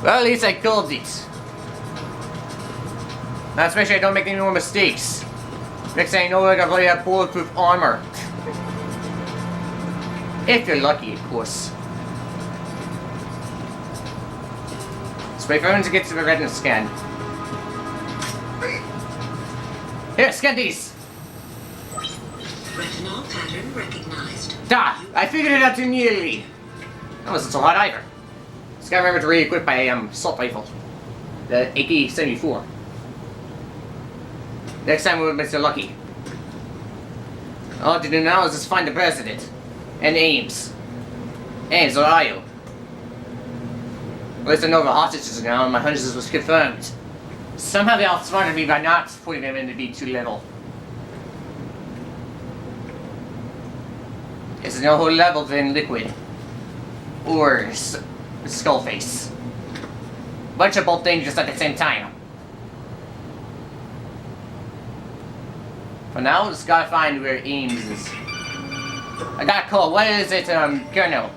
Well, at least I called it. Now, especially I don't make any more mistakes. Next thing I know, I got really have bulletproof armor. If you're lucky, of course. Let's wait for everyone to get to the retina scan. Here, scan these! Retinal pattern recognized. Da! I figured it out too nearly. That wasn't so hard either. Just gotta remember to re-equip my assault rifle. The AK-74. Next time we'll Mr. Lucky. All to do now is just find the president. And Ames. Ames, where are you? At least I know the hostages are now and my hunches was confirmed. Somehow they outsmarted me by not putting them into B2 level. It's no whole level than Liquid. Or Skullface. Bunch of both dangerous at the same time. For now, just gotta find where Ames is. I got a call. What is it, Colonel?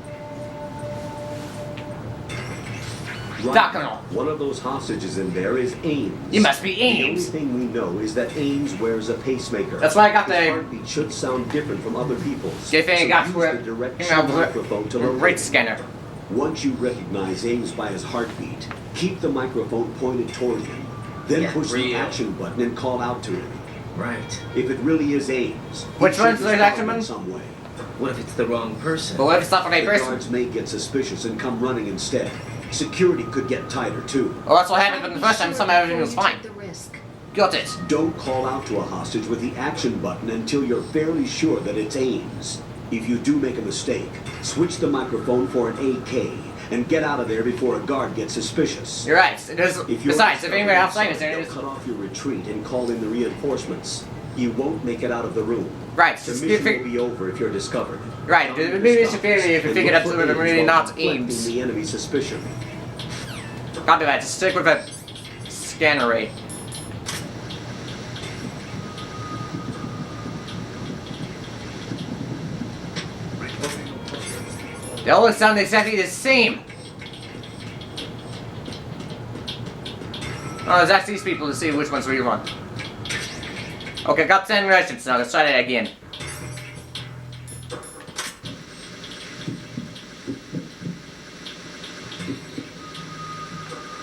Right. Colonel. One of those hostages in there is Ames. You must be Ames. The only thing we know is that Ames wears a pacemaker. That's why I got His the heartbeat should sound different from other people's. good thing I got use for the direct a microphone to locate rate him. scanner. Once you recognize Ames by his heartbeat, keep the microphone pointed toward him. Then push the action button and call out to him. Right. If it really is Ames, Which he one's should the respond action button? in some way. What if it's the wrong person? But what if it's not for a The person? guards may get suspicious and come running instead. Security could get tighter too. Well, that's what happened the first time. Somehow everything was fine. The risk. Got it. Don't call out to a hostage with the action button until you're fairly sure that it's Ames. If you do make a mistake, switch the microphone for an AK and get out of there before a guard gets suspicious. You're right. There's, If you're besides, if anybody outside is there, they'll it's cut off your retreat and call in the reinforcements. You won't make it out of the room. right. The Just mission fig- will be over if you're discovered. right. Maybe it's fairly if you And figure look that's for Ames really while not deflecting Ames. the enemy's suspicion. Copy that. Just stick with a scanner rate. They all sound exactly the same. Oh, let's ask these people to see which ones we run. Okay, got 10 Russians now. Let's try that again.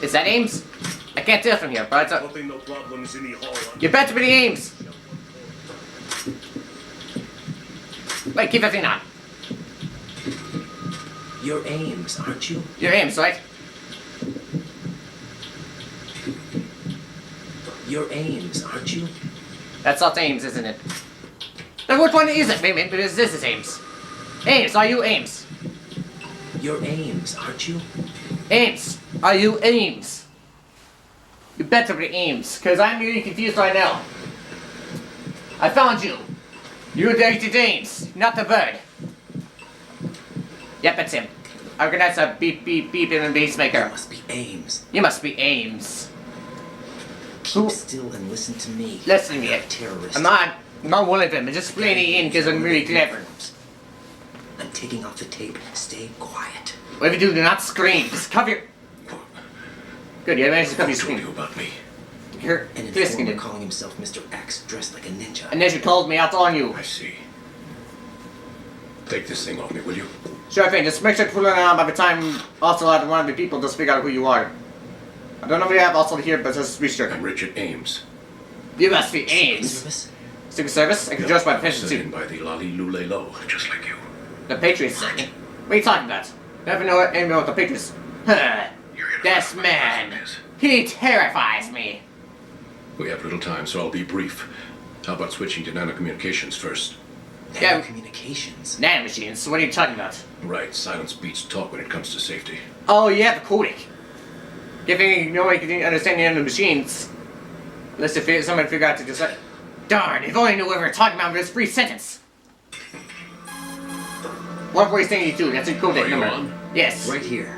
Is that Ames? I can't tell from here, but it's a... No problems in the hall. You better be Ames! Wait, keep that thing on. You're Ames, aren't you? You're Ames, right? You're Ames, aren't you? That's not Ames, isn't it? Then which one is it? Wait a minute, because this is Ames. Ames, are you Ames? You're Ames, aren't you? Ames, are you Ames? You better be Ames, because I'm really confused right now. I found you. You're Dated Ames, not the bird. Yep, that's him. I recognize a beep beep beep in the You pacemaker. must be Ames. You must be Ames. Keep Who- still and listen to me. Listen to me. Terrorist. I'm not one of them. I'm just playing it in because I'm really clever. I'm taking off the tape. Stay quiet. Whatever you do not scream. Just cover your... Good, you managed to cover your Who told you screen. about me? You're An risking informer it. calling himself Mr. X, dressed like a ninja. And then she called me out on you. I see. Take this thing off me, will you? Sure thing, just make sure to pull it on by the time also had one of the people just figure out who you are. I don't know if we have also here, but just be sure. I'm Richard Ames. You must be Ames. Service? Secret Service? I can judge by the pension Sent in too. by the Lolly Lule Lo, just like you. The Patriots. What are you talking about? Never know anything about the Patriots. Huh. You're here to This find my man. husband is. He terrifies me. We have little time, so I'll be brief. How about switching to nanocommunications first? Yeah. Communications. Nanomachines, what are you talking about? Right, silence beats talk when it comes to safety. Oh, yeah, the codec. Giving no way to understand the end of the machines. Unless if someone figure out to just like... Darn, if only I knew what we were talking about with this brief sentence. 142, that's a codec Are you number. on? Yes. Right here.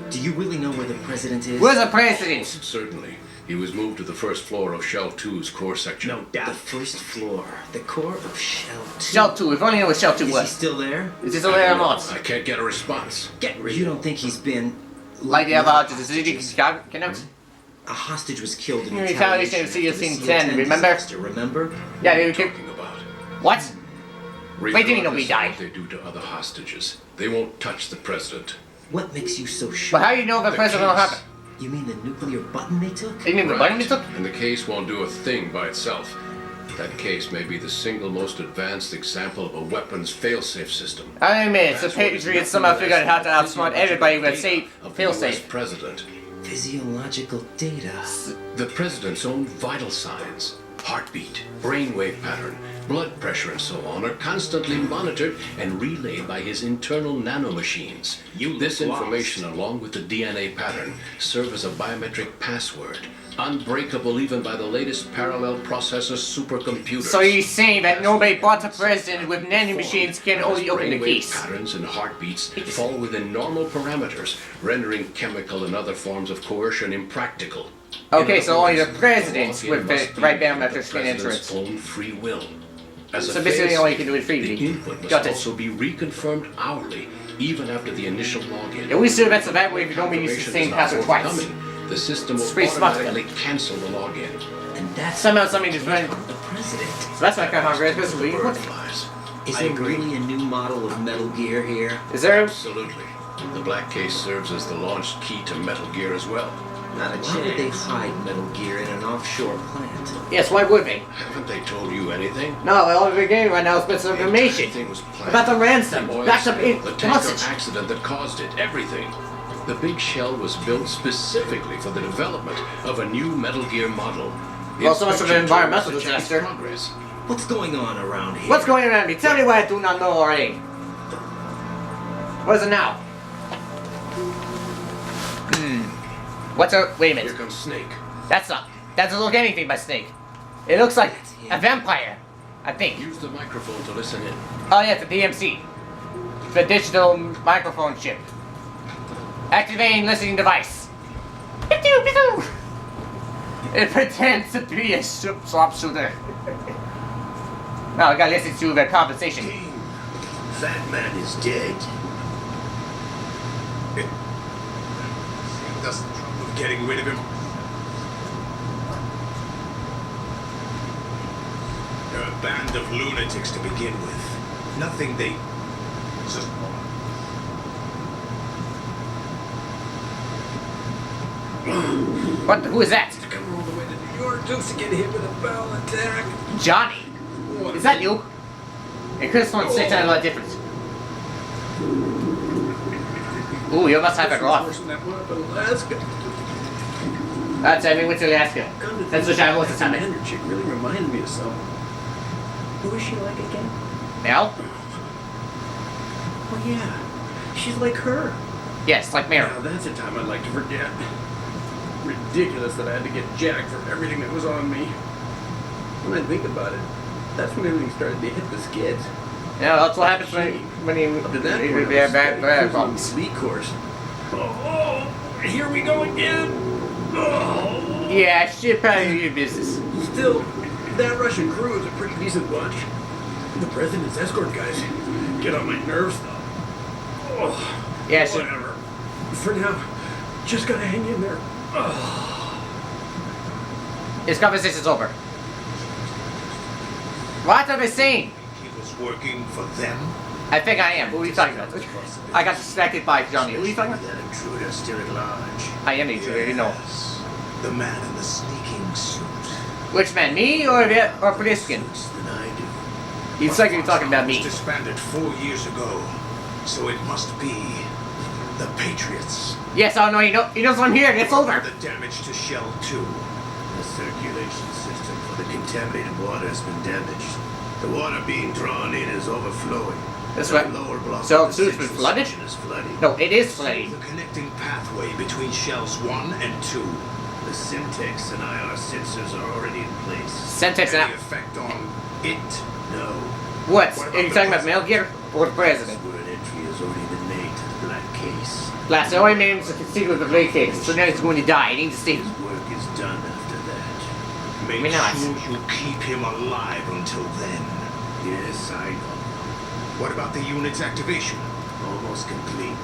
Do you really know where the president is? Where's the president? Certainly. He was moved to the first floor of Shell 2's core section. No doubt. The first floor. The core of Shell 2. Shell 2, if only I knew what Shell 2 Is he was. still there? Is this a layer or not? I can't get a response. Get real. You don't think he's been... Like the other hostages, did you connect? A hostage was killed in In retaliation retaliation of after the CSC-10, remember? disaster, remember? Yeah, they were Talking about. What? Wait, didn't you know we Regardless of died? what they do to other hostages, they won't touch the president. What makes you so sure? But how do you know the president will happen? You mean the nuclear button they took? Didn't you know the button we took? And the case won't do a thing by itself. That case may be the single most advanced example of a weapons failsafe system. I admit, the That's what is Patriots somehow nothing figured out how to less outsmart than everybody with physiological safe data of the US failsafe. president. Physiological data. The president's own vital signs, heartbeat, brainwave pattern, blood pressure, and so on are constantly monitored and relayed by his internal nanomachines. This information, along with the DNA pattern, serve as a biometric password, unbreakable even by the latest parallel processor supercomputers. So you're saying that nobody but the president with nanomachines can only open the Brainwave case? patterns and heartbeats fall within normal parameters, rendering chemical and other forms of coercion impractical. Okay, In so other only the words, presidents login with must the be right the biometrics can enter president's it. own free will. As So a basically failsafe, all you can do is freely. the input must Got it. also be reconfirmed hourly, even after the initial login. Yeah, we sure that's a bad way if you don't mean use the Confirmation same is not password twice. forthcoming. The system will It's pretty smart. automatically cancel the login. And that's Somehow something is running. the president. So that's why I can't hungry. Because we Bird what? flies. Is I there agree. really a new model of Metal Gear here? Is there? Absolutely. The black case serves as the launch key to Metal Gear as well. Not a chance. Why would they hide Metal Gear in an offshore plant? Yes, why would they? Haven't they told you anything? No, all we're getting right now is bits of information Everything was planned. about the ransom, The oil backed up spill, in the the tanker hostage. accident that caused it, everything. The big shell was built specifically for the development of a new Metal Gear model. Well, so much for the Inspection environmental tools suggest disaster. Progress. What's going on around here? What's going on around me? Tell me what I do not know already. What is it now? What's a... Wait a Here minute. comes Snake. That's not... That doesn't look anything but Snake. It looks like a vampire. I think. Use the microphone to listen in. Oh yeah, it's a DMC. The digital microphone chip. Activating listening device. It pretends to be a swap shooter. Now I gotta listen to the compensation. King, that man is dead. That's the trouble of getting rid of him. They're a band of lunatics to begin with. Nothing they just want. What? Who is that? Come all the way to New York just to get hit with a bowel attack. Johnny. What? Is that you? It could have sworn Snake sounded a lot different. Ooh, you must have it rough. Worse than that one up in Alaska. That's I mean, went to Alaska. That's what I was the time. Commander chick really reminded me of someone. Who is she like again? Mel? Oh yeah, she's like her. Yes, like Mary. Now that's a time I'd like to forget. Ridiculous that I had to get jacked for everything that was on me. When I think about it, that's when everything started to hit the skids. Yeah, that's what happens when you Up to that you point, have I was bad on problems. sleep course. Oh, here we go again. Oh. Yeah, shit, probably your business. Still, that Russian crew is a pretty decent bunch. The president's escort guys get on my nerves, though. Oh, Yeah, sure. whatever. For now, just gotta hang in there. This conversation's over. What are they saying? He was working for them. I think I am. Who are you talking about? I got distracted by Johnny. Who are you talking about? That intruder still at large. I am the intruder, you know. Yes. The man in the sneaking suit. Which man, me or Poliskin? Suits than I do. It's like you're talking about me. Was disbanded 4 years ago, so it must be the Patriots. Yes, oh no, he knows I'm here. It's over. The damage to Shell 2. The circulation system for the contaminated water has been damaged. The water being drawn in is overflowing. That's The right. lower block So, of the it's been central flooded? section is flooding. No, it is flooding. The connecting pathway between shells 1 and 2. The Syntex and IR sensors are already in place. Syntex and Any effect on it? No. What? What Are you about talking the about Metal Gear or the president? Word entry has already been made to the black case. Last, I only made him to continue with the blade case, so now he's going to die. He needs to stay. His work is done after that. Make Maybe not. sure you keep him alive until then. Yes, I know. What about the unit's activation? Almost complete.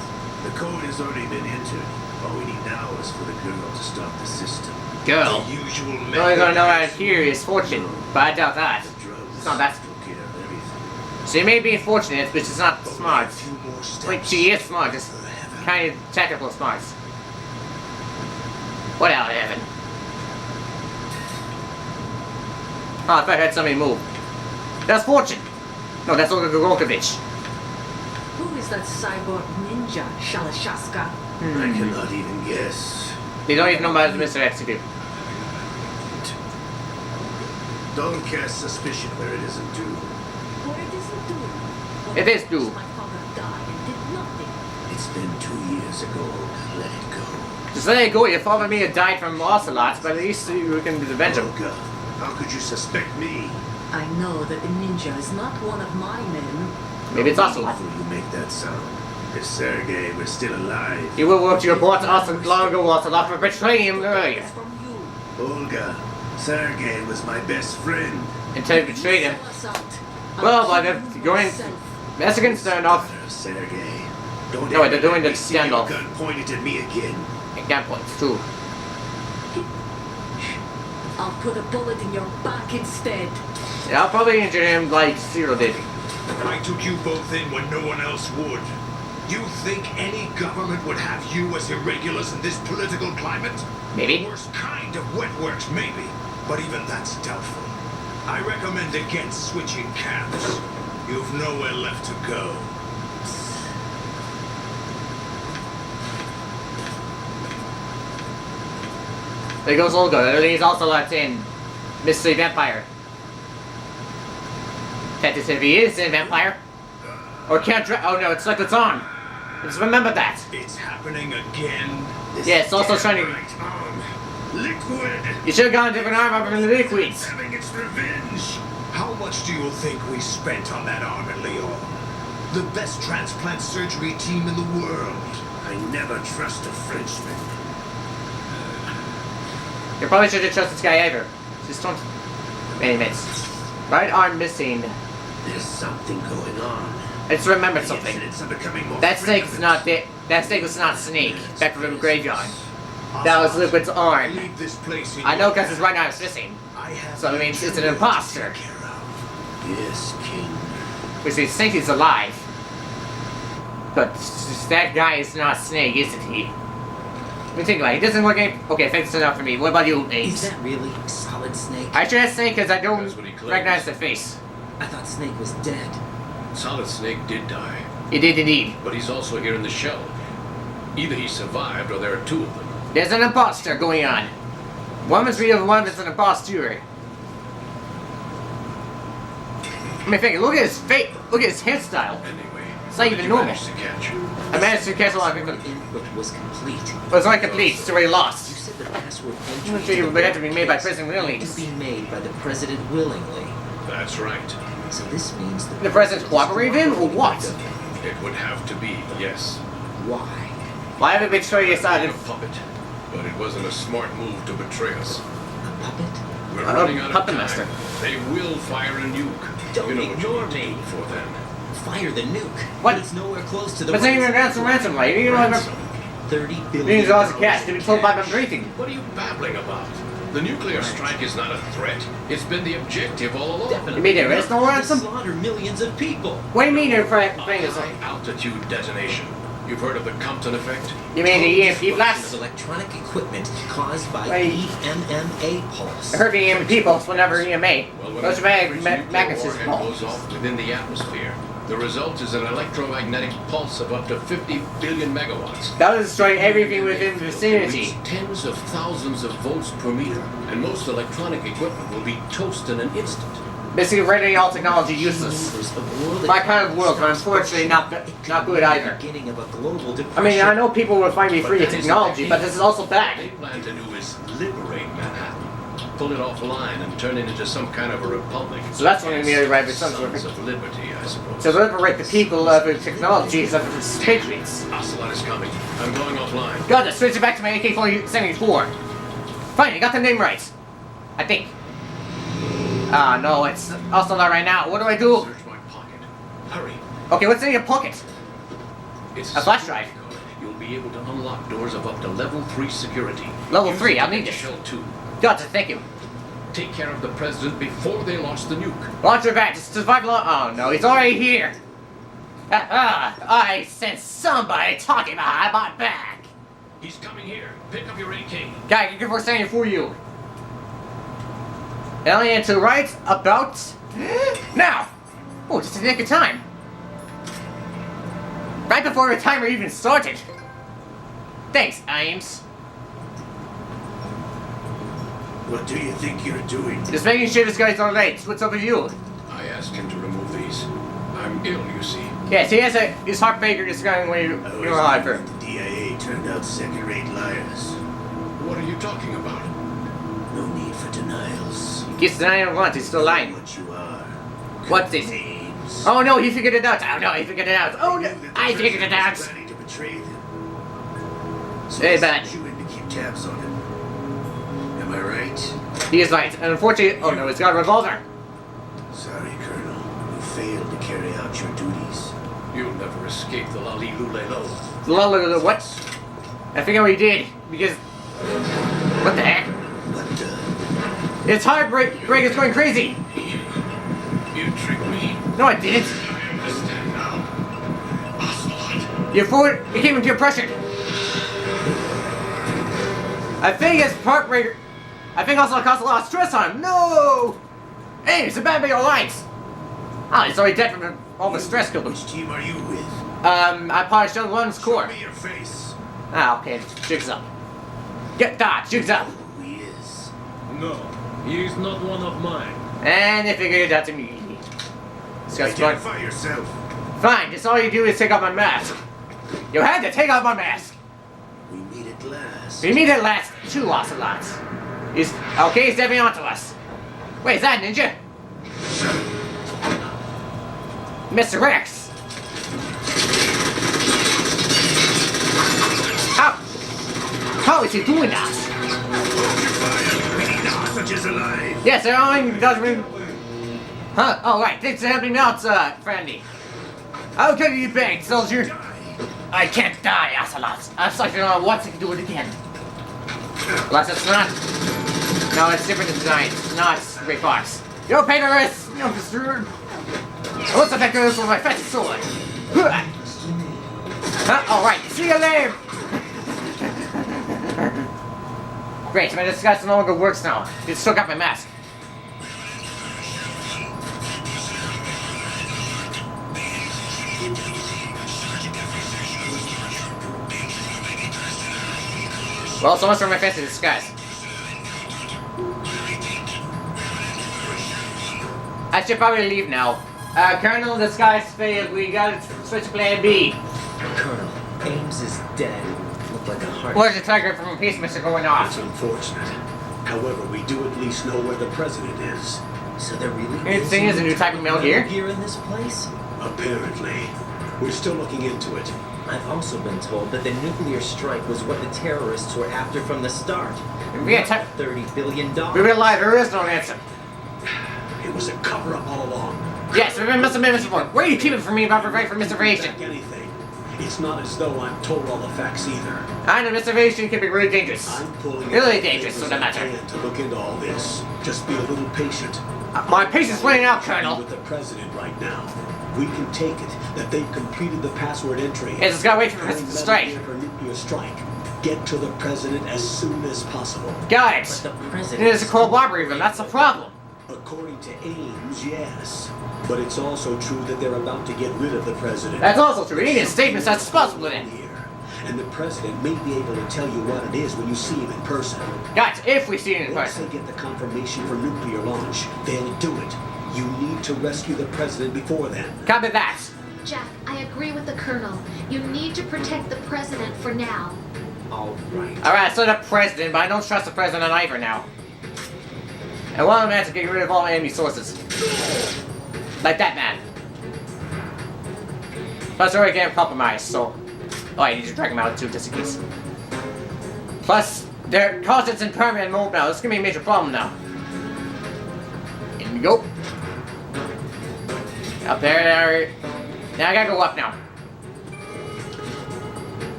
The code has already been entered. All we need now is for the girl to start the system. Girl. The usual The only gonna know out here is Fortune, but I doubt that. The drugs It's not that. took care of everything. She may be fortunate, but she's not But we smart. have a few more steps. Wait, she is smart, just for heaven. kind of technical smart. What out of heaven? Oh, I thought I heard somebody move. That's Fortune! No, that's Olga Gorokovich. Who is that cyborg ninja, Shalashaska? I cannot even guess. They don't even know about Mr. Execute. Don't cast suspicion where it isn't due. What it isn't doing? It is due. My father died and did nothing. It's been 2 years ago. Let it go. Just let it go, your father may have died from ocelots, but at least you can avenge him. Olga, how could you suspect me? I know that the ninja is not one of my men. Maybe it's How ocelot. meaningful you make that sound. If Sergei were still alive. You will work to your boss Ocelot long ago, Ocelot, for betraying him earlier. It's from you. Olga, Sergei was my best friend. Until you betrayed him. Sell us out. Well, I'll by kill the you going myself. Mexican standoff Sergei, don't No, ever they're doing let the me see your standoff. gun pointed at me again. and gunpoints too. I'll put a bullet in your back instead. Yeah, I'll probably injure him like Zero did. I took you both in when no one else would. You think any government would have you as irregulars in this political climate? Maybe. The worst kind of wet works, maybe. But even that's doubtful. I recommend against switching camps. You've nowhere left to go. There goes Olga. He's also locked in. Mystery Vampire. Technically, he is a vampire. Or can't oh no, it's like it's on. Just remember that. It's happening again. This Yeah, it's also damn trying to- right arm. Liquid. You should have gone a different arm up from the liquids. Having its revenge. How much do you think we spent on that arm in Lyon? The best transplant surgery team in the world. I never trust a Frenchman. You probably shouldn't trust this guy either. Just don't. Many minutes. Right arm missing. There's something going on. I just remembered The something. incidents are becoming more That snake is frequent. not that snake was not Snake. Back from the graveyard. That was Liquid's arm. Leave this place in I know your because his right hands. arm is missing. I have So it means it's an you imposter. to take care of. Yes, King. Which means Snake is alive. But that guy is not Snake, isn't he? Let me think about it. He doesn't look any. Okay, thanks enough for me. What about you, Is Ames? that really Solid Snake? I should have Snake because I don't That's what he claims. recognize the face. I thought Snake was dead. Solid Snake did die, He did indeed. but he's also here in the shell. Either he survived or there are two of them. There's an imposter going on. One is real, one is an imposture. I mean, think, look at his face. Look at his hairstyle. Anyway, It's not what even did you normal. manage to catch? I managed to catch a lot of people. Input was complete. It was only complete, so we You lost. said the password I'm entry sure you the would have to be made by case President had Williams. to be made by the president willingly. That's right. So this means The president cooperated with him, or what? It would have to be, yes. Why? Why have we betrayed your A side? puppet. But it wasn't a smart move to betray us. A puppet? We're Oh, running out of puppet time. master. They will fire a nuke. Don't you know what ignore you need to me. do before then. Fire the nuke. What? But it's nowhere close to the But saying we're some ransom, like, you know, Ransom. $30 billion. millions of dollars of cash to be told by my briefing. What are you babbling about? The nuclear strike is not a threat. It's been the objective all along. You mean there is no ransom? Slaughter millions of people. What do you mean they're A bringing us? high-altitude detonation. You've heard of the Compton effect? You mean the EMP Of blast? electronic equipment caused by Right. EMMA pulse. I heard the EMP pulse whenever EMA. Well, when Those a mag nuclear magnetism warhead pulse. goes off within the atmosphere, the result is an electromagnetic pulse of up to 50 billion megawatts. That will destroy everything within the It vicinity. reaches tens of thousands of volts per meter, and most electronic equipment will be toast in an instant. Basically rendering all technology useless. My kind of world, but unfortunately not good either. Beginning of a global I depression. mean, I know people will find me free of that isn't technology, the but case. this is also What they bad. plan to do is liberate Manhattan, pull it offline, and turn it into some kind of a republic. So that's when we need to write with some sort Sons of... of liberty, I suppose. To liberate the people of the technologies of the patriots. Ocelot is coming. I'm going offline. God, let's switch it back to my AK-74. Fine, I got the name right. I think. Ah, no, it's also not right now. What do I do? Search my pocket. Hurry. Okay, what's in your pocket? It's A flash drive. You'll be be able to unlock doors of up to level 3 security. Level Use 3, it I'll to need get this. Shell 2. Got to thank you. Take care of the president before they launch the nuke. Launch your back to survive long. Oh no, he's already here. I sense somebody talking behind my back. He's coming here. Pick up your AK. Guy, get for standing for you. Alien to right about now. Oh, just a nick of time. Right before the timer even started. Thanks, Ames. What do you think you're doing? Just making sure this guy's alright. What's up with you? I asked him to remove these. I'm ill, you see. Yes, he has his heart faker is going way you're alive for. The DIA turned out second-rate liars. What are you talking about? No need for denials. He keeps denying once, he's still lying. What you are. What's this? Names. Oh no, he figured it out. Oh no, he figured it out. Oh no, I figured it out. Planning to betray them. So Hey, I bad. sent you in to keep tabs on him. Am I right? He is right. And unfortunately, oh no, he's got a revolver. Sorry, Colonel. You failed to carry out your duties. You'll never escape the Lali Lulelo. What? I figured we did because what the heck? But, It's heartbreak is going crazy. You tricked me. No, I didn't. I understand now. Ocelot. Your foot, it came into your pressure. I think it's heartbreaker. I think also it caused a lot of stress on him. No! Hey, it's a bad bit of lights. Oh, he's already dead from all the stress killed him. which team are you with? I polished on one's Show core. me your face. Ah, okay, jigs up. Get that, jigs up. Who he is. No, he is not one of mine. And they figured it out immediately. This guy's fun. Identify yourself. Fine, just all you do is take off my mask. You had to take off my mask. We meet at last. We meet at last 2 ocelots. He's okay, he's stepping onto us. Wait, is that Ninja? Mr. Rex! How is he doing that? We need the hostages alive. Yes, they're only doesn't. Huh? Oh right, thanks for helping me out, friendly. I'll cover you back, soldier. I can't die, ocelots. I'm sucking on once I can do it again. Unless it's not. No, it's different tonight. It's not Ray Fox. Yo, Painteress! No, Mr. What's the heck of this with my fancy sword? Huh? Alright, see you later! Great, my disguise no longer works now. Just took out my mask. Well, so much for my fancy disguise. I should probably leave now. Colonel, disguise failed. We gotta switch to plan B. Colonel, Ames is dead. Looked like a heart. Where's the tiger from a pacemaker going It's off? unfortunate. However, we do at least know where the president is. So there really Hey, is thing is a new type of Metal Gear? Gear in this place? Apparently. We're still looking into it. I've also been told that the nuclear strike was what the terrorists were after from the start. We had time. $30 billion. We realize there is no answer. It was a cover-up all along. Yes, we've been missing before. Where are you keeping from me about preparing for misinformation? Back anything. It's not as though I'm told all the facts either. I know misinformation can be really dangerous. I'm pulling Really out dangerous, so papers no in matter. hand to look into all this. Just be a little patient. My patience running out, Colonel. With the president right now, we can take it that they've completed the password entry. Yes, it's gotta wait for the And president to let strike. it be for nuclear strike. Get to the president as soon as possible. Got But it. the It president. is a cold robbery of them. That's the problem. According to Ames, yes. But it's also true that they're about to get rid of the president. That's also true. He needs statements that's responsible in it. Here. And the president may be able to tell you what it is when you see him in person. Got it. If we see it in Once they person. get the confirmation for nuclear launch, they'll do it. You need to rescue the president before then. Copy that. Jack, I agree with the Colonel. You need to protect the President for now. All right. Alright, so the president, but I don't trust the president either now. And one of them has to get rid of all enemy sources. Like that man. Plus, they're already getting compromised, so. Oh, I need to drag him out too, just in case. Plus, their constant's in permanent mode now. This is gonna be a major problem now. In we go. Up there. Now I gotta go up now.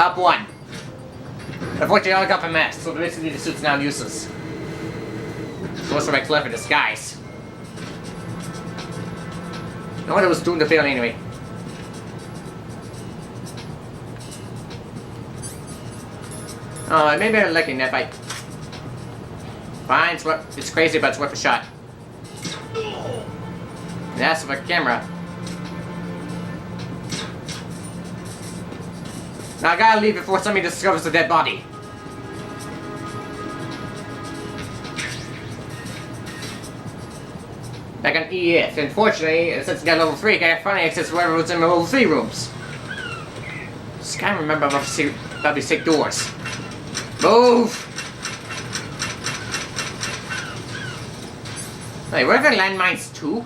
Up 1. Unfortunately, I got the mask, so basically the suit's now useless. So what's my clever disguise? No one was doing the fail anyway. Oh, maybe I'm liking that fight. Fine, it's crazy, but it's worth a shot. That's the camera. Now I gotta leave before somebody discovers the dead body. Back on EF. Unfortunately, since it's got level 3, I can't finally access whatever was in the level 3 rooms. Just can't remember about these sick doors. Move! Wait, were there landmines too?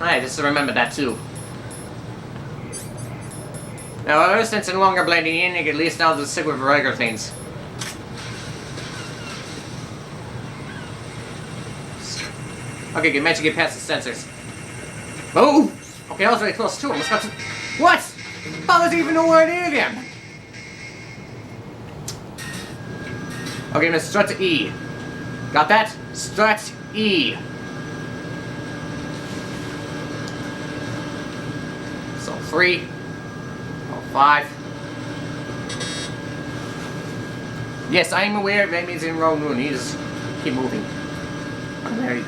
Alright, just to remember that too. Now, ever since it's no longer blending in, you can at least now just stick with regular things. Okay, good. Managed to get past the sensors. Move! Okay, I was very close to him. Let's go to... What? How does he even know where near them? Okay, let's strut to E. Got that? Strut E. So 3. 5. Yes, I am aware that means in wrong moon. You just keep moving. I'm married.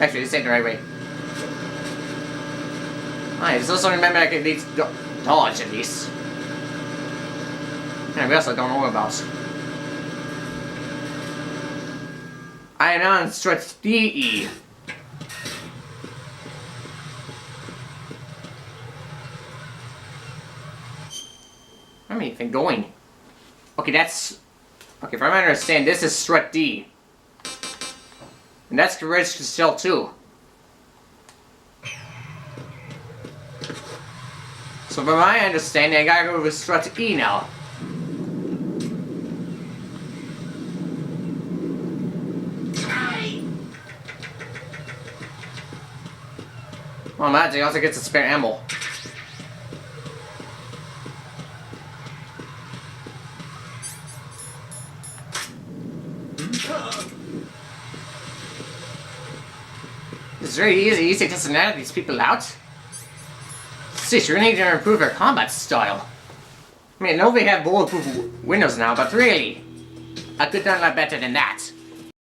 Actually, this ain't the right way. I just also remember I can at least dodge at least. Anything else I don't know about. I am on stretch DE. Where am I even going? Okay, that's... Okay, if I understand, this is strut D. And that's the register cell too. So from my understanding, I gotta go with strut E now. Well, imagine he also gets a spare ammo. It's very easy to snap these people out. Shit, you need to improve their combat style. I mean, I know they have bulletproof windows now, but really, I could done a lot better than that.